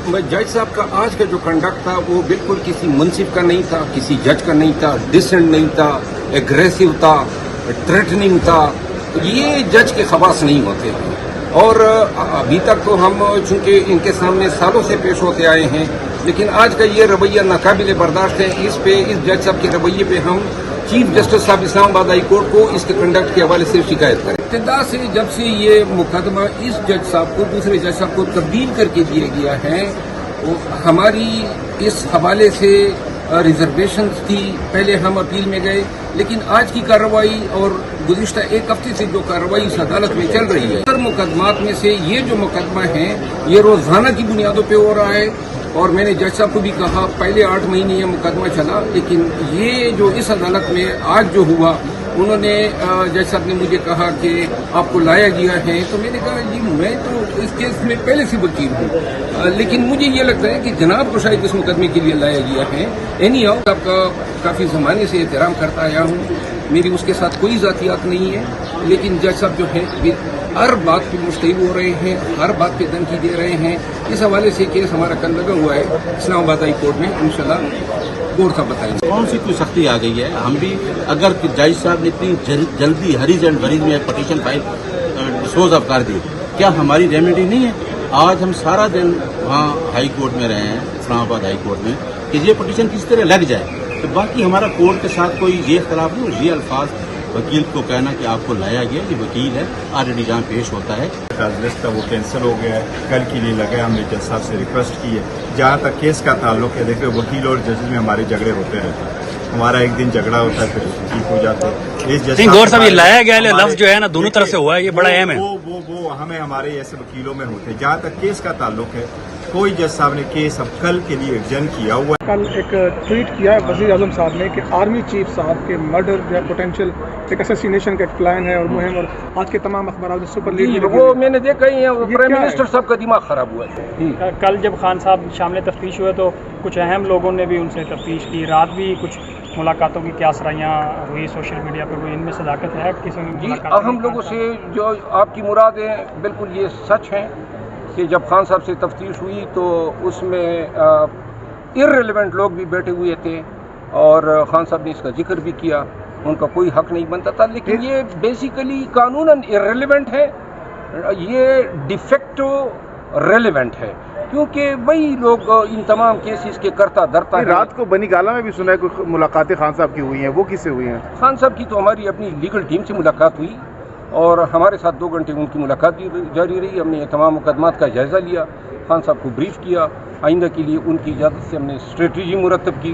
जज साहब का आज का जो कंडक्ट था वो बिल्कुल किसी मुंसिफ का नहीं था, किसी जज का नहीं था, डिसेंट नहीं था, एग्रेसिव था, थ्रेटनिंग था। ये जज के खवास नहीं होते हैं। और अभी तक तो हम चूंकि इनके सामने सालों से पेश होते आए हैं, लेकिन आज का ये रवैया नाकाबिले बर्दाश्त है। इस जज साहब के रवैये पे हम चीफ जस्टिस साहब इस्लामाबाद हाई कोर्ट को इसके कंडक्ट के हवाले से शिकायत करें। इब्तिदा से जब से ये मुकदमा इस जज साहब को दूसरे जज साहब को तब्दील करके दिया गया है, वो हमारी इस हवाले से रिजर्वेशन थी। पहले हम अपील में गए, लेकिन आज की कार्रवाई और गुज़िश्ता एक हफ्ते से जो कार्रवाई इस अदालत में चल रही है, हर मुकदमात में से ये जो मुकदमा है ये रोजाना की बुनियादों पे हो रहा है। और मैंने जज साहब को भी कहा, पहले 8 महीने ये मुकदमा चला, लेकिन ये जो इस अदालत में आज जो हुआ, उन्होंने जज साहब ने मुझे कहा कि आपको लाया गया है। तो मैंने कहा जी मैं तो इस केस में पहले से वकील हूँ, लेकिन मुझे ये लगता है कि जनाब को शायद इस मुकदमे के लिए लाया गया है। एनी हाउ आपका काफ़ी ज़माने से एहतराम करता आया हूँ, मेरी उसके साथ कोई ज़ातियात नहीं है, लेकिन जज साहब जो है हर बात पे मुस्तैब हो रहे हैं, हर बात पे धमकी दे रहे हैं। इस हवाले से केस हमारा कल लगा हुआ है इस्लामाबाद हाई कोर्ट में, इंशाल्लाह कोर्ट साहब बताएंगे कौन सी कोई सख्ती आ गई है। हम भी अगर जज साहब ने इतनी जल्दी हरीज एंड मरीज में पटिशन फाइल डिस्पोज ऑफ कर दी, क्या हमारी रेमेडी नहीं है? आज हम सारा दिन वहाँ हाई कोर्ट में रहे हैं, इस्लामाबाद हाई कोर्ट में, कि ये पटिशन किस तरह लग जाए। तो बाकी हमारा कोर्ट के साथ कोई ये इख्तलाफ नहीं, ये अल्फाज वकील को कहना कि आपको लाया गया, ये वकील है ऑलरेडी जहाँ पेश होता है। लिस्ट का वो कैंसिल हो गया है, कल के लिए लगा है। हमने जज साहब से रिक्वेस्ट की है, जहाँ तक केस का ताल्लुक है, देखिए वकील और जज में हमारे झगड़े होते रहते हैं। हमारा एक दिन झगड़ा होता है, फिर ठीक हो जाते हैं। गौर साहब, ये लाया गया लफ्ज जो है ना, दोनों तरफ से हुआ है, ये बड़ा अहम है। वो हमें हमारे ऐसे वकीलों में होते हैं। जहाँ तक केस का ताल्लुक है, कोई जज साहब ने केस अब कल के लिए एडजर्न किया हुआ है। कल एक ट्वीट किया है वज़ीर आज़म साहब ने कि आर्मी चीफ साहब के मर्डर या पोटेंशियल एक असैसिनेशन का एक प्लान है और मुहिम, और आज के तमाम अखबार में सुपर लीड वो मैंने देखा ही है। प्राइम मिनिस्टर साहब का दिमाग खराब हुआ है। कल जब खान साहब शामिल तफ्तीश हुए तो कुछ अहम लोगों ने भी उनसे तफ्तीश की, रात भी कुछ मुलाकातों की क्या सराहियाँ हुई सोशल मीडिया पर, इनमें सदाकत है किसी जी? हम लोगों से जो आपकी मुरादें बिल्कुल ये सच हैं कि जब खान साहब से तफ्तीश हुई तो उसमें इर्रेलेवेंट लोग भी बैठे हुए थे, और खान साहब ने इसका जिक्र भी किया। उनका कोई हक नहीं बनता था, लेकिन ये बेसिकली कानूनन इर्रेलेवेंट है, ये डिफेक्टो रेलेवेंट है, क्योंकि वही लोग इन तमाम केसेस के करता धरता है। रात को बनी गाला में भी सुना है कुछ मुलाकातें खान साहब की हुई हैं, वो किससे हुई हैं? खान साहब की तो हमारी अपनी लीगल टीम से मुलाकात हुई, और हमारे साथ 2 घंटे उनकी मुलाकात जारी रही। हमने ये तमाम मुकदमात का जायज़ा लिया, खान साहब को ब्रीफ किया, आइंदा के लिए उनकी इजाज़त से हमने स्ट्रेटजी मुरतब की।